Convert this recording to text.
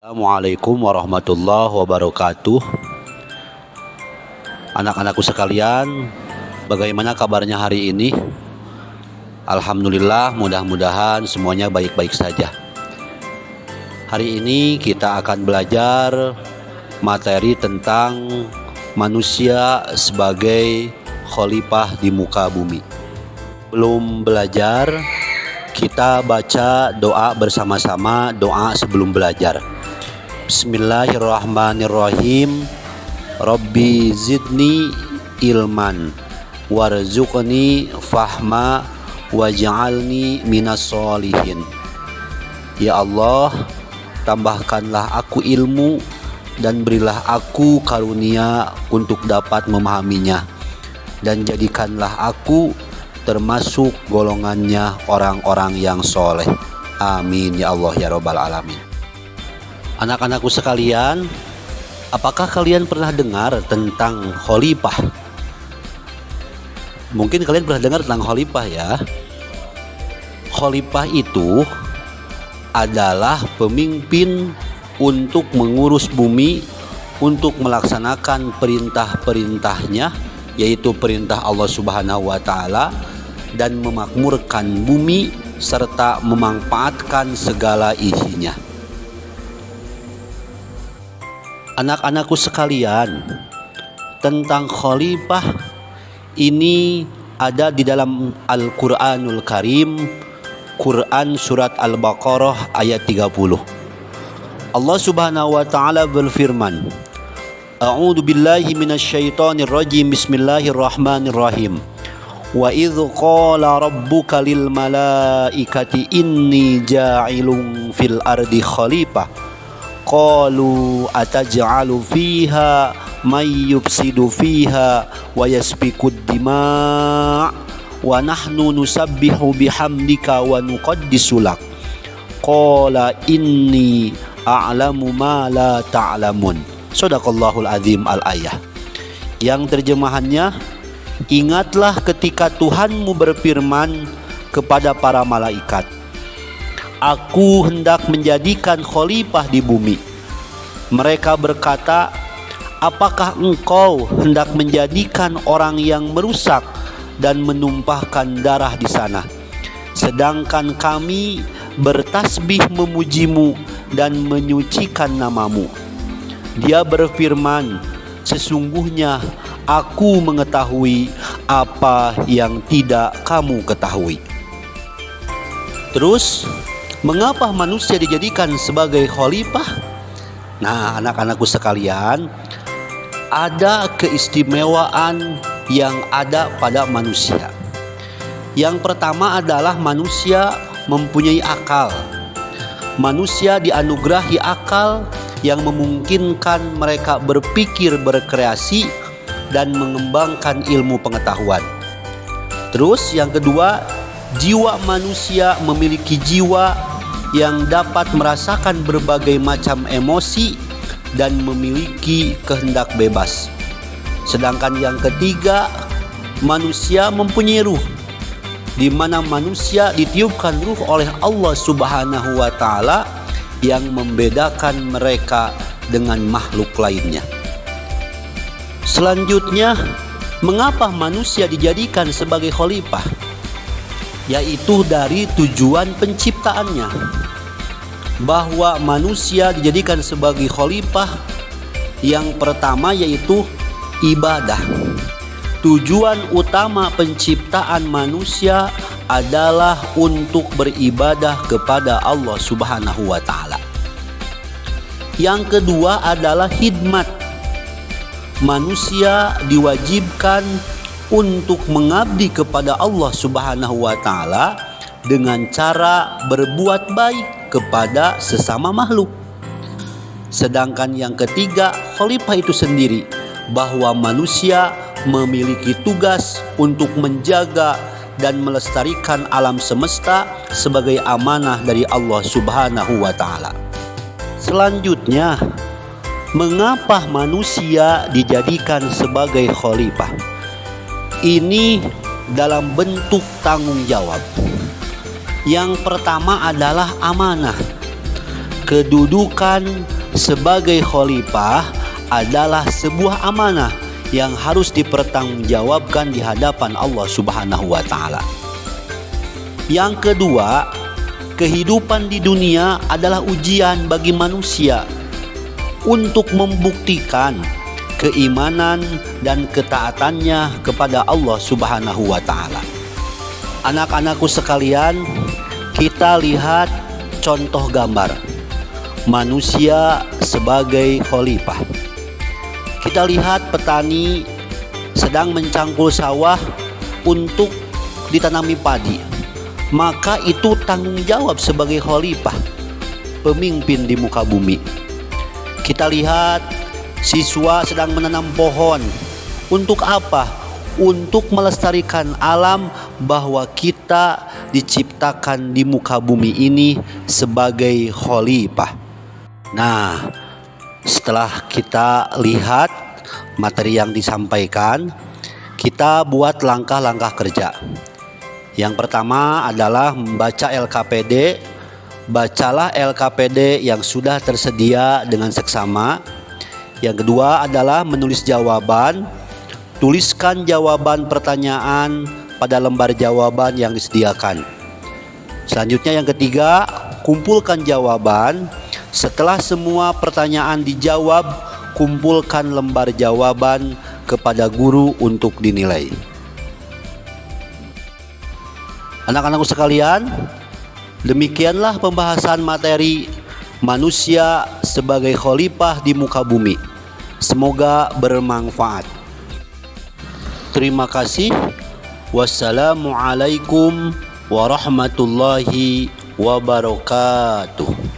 Assalamualaikum warahmatullahi wabarakatuh. Anak-anakku sekalian, bagaimana kabarnya hari ini? Alhamdulillah, mudah-mudahan semuanya baik-baik saja. Hari ini kita akan belajar materi tentang manusia sebagai khalifah di muka bumi. Belum belajar, kita baca doa bersama-sama, doa sebelum belajar. Bismillahirrahmanirrahim. Rabbi zidni ilman warzuqni fahma waj'alni minas solihin. Ya Allah, tambahkanlah aku ilmu dan berilah aku karunia untuk dapat memahaminya, dan jadikanlah aku termasuk golongannya orang-orang yang soleh. Amin ya Allah ya Rabbal alamin. Anak-anakku sekalian, apakah kalian pernah dengar tentang khalifah? Mungkin kalian pernah dengar tentang khalifah ya. Khalifah itu adalah pemimpin untuk mengurus bumi, untuk melaksanakan perintah-perintahnya, yaitu perintah Allah Subhanahu wa Ta'ala, dan memakmurkan bumi serta memanfaatkan segala isinya. Anak-anakku sekalian, tentang khalifah ini ada di dalam Al-Quranul Karim, Quran surat Al-Baqarah ayat 30. Allah Subhanahu wa Ta'ala berfirman, A'udzu billahi minasyaitonir rajim. Bismillahirrahmanirrahim. Wa idz qala rabbuka lil malaikati inni ja'ilun fil ardi khalifah qalu ataj'alu fiha may yufsidu fiha wa yasfikud dima' wa nahnu nusabbihu bihamdika wa nuqaddisu lak qala inni a'lamu ma la ta'lamun. Shadaqallahul azim al-ayah. Yang terjemahannya, ingatlah ketika Tuhanmu berfirman kepada para malaikat, Aku hendak menjadikan khalifah di bumi. Mereka berkata, apakah engkau hendak menjadikan orang yang merusak dan menumpahkan darah di sana, sedangkan kami bertasbih memujimu dan menyucikan namamu. Dia berfirman, sesungguhnya aku mengetahui apa yang tidak kamu ketahui. Terus, mengapa manusia dijadikan sebagai khalifah? Nah, anak-anakku sekalian, ada keistimewaan yang ada pada manusia. Yang pertama adalah manusia mempunyai akal. Manusia dianugerahi akal yang memungkinkan mereka berpikir, berkreasi, dan mengembangkan ilmu pengetahuan. Terus yang kedua, jiwa manusia memiliki jiwa yang dapat merasakan berbagai macam emosi dan memiliki kehendak bebas. Sedangkan yang ketiga, manusia mempunyai ruh, di mana manusia ditiupkan ruh oleh Allah Subhanahu wa Ta'ala yang membedakan mereka dengan makhluk lainnya. Selanjutnya, mengapa manusia dijadikan sebagai khalifah? Yaitu dari tujuan penciptaannya, bahwa manusia dijadikan sebagai khalifah. Yang pertama yaitu ibadah. Tujuan utama penciptaan manusia adalah untuk beribadah kepada Allah Subhanahu wa Ta'ala. Yang kedua adalah khidmat. Manusia diwajibkan untuk mengabdi kepada Allah Subhanahu wa Ta'ala dengan cara berbuat baik kepada sesama makhluk. Sedangkan yang ketiga, khalifah itu sendiri, bahwa manusia memiliki tugas untuk menjaga dan melestarikan alam semesta sebagai amanah dari Allah Subhanahu wa Ta'ala. Selanjutnya, mengapa manusia dijadikan sebagai khalifah? Ini dalam bentuk tanggung jawab. Yang pertama adalah amanah. kedudukan sebagai khalifah adalah sebuah amanah yang harus dipertanggungjawabkan di hadapan Allah Subhanahu wa taala. Yang kedua, kehidupan di dunia adalah ujian bagi manusia untuk membuktikan keimanan dan ketaatannya kepada Allah Subhanahu wa taala. Anak-anakku sekalian, kita lihat contoh gambar manusia sebagai khalifah. Kita lihat petani sedang mencangkul sawah untuk ditanami padi. Maka itu tanggung jawab sebagai khalifah, pemimpin di muka bumi. Kita lihat siswa sedang menanam pohon. Untuk apa? Untuk melestarikan alam, bahwa kita diciptakan di muka bumi ini sebagai khalifah. Nah, setelah kita lihat materi yang disampaikan, kita buat langkah-langkah kerja. Yang pertama adalah membaca LKPD. Bacalah LKPD yang sudah tersedia dengan seksama. Yang kedua adalah menulis jawaban. Tuliskan jawaban pertanyaan pada lembar jawaban yang disediakan. Selanjutnya yang ketiga, kumpulkan jawaban. Setelah semua pertanyaan dijawab, kumpulkan lembar jawaban kepada guru untuk dinilai. Anak-anakku sekalian, demikianlah pembahasan materi manusia sebagai khalifah di muka bumi. Semoga bermanfaat. Terima kasih. Wassalamualaikum warahmatullahi wabarakatuh.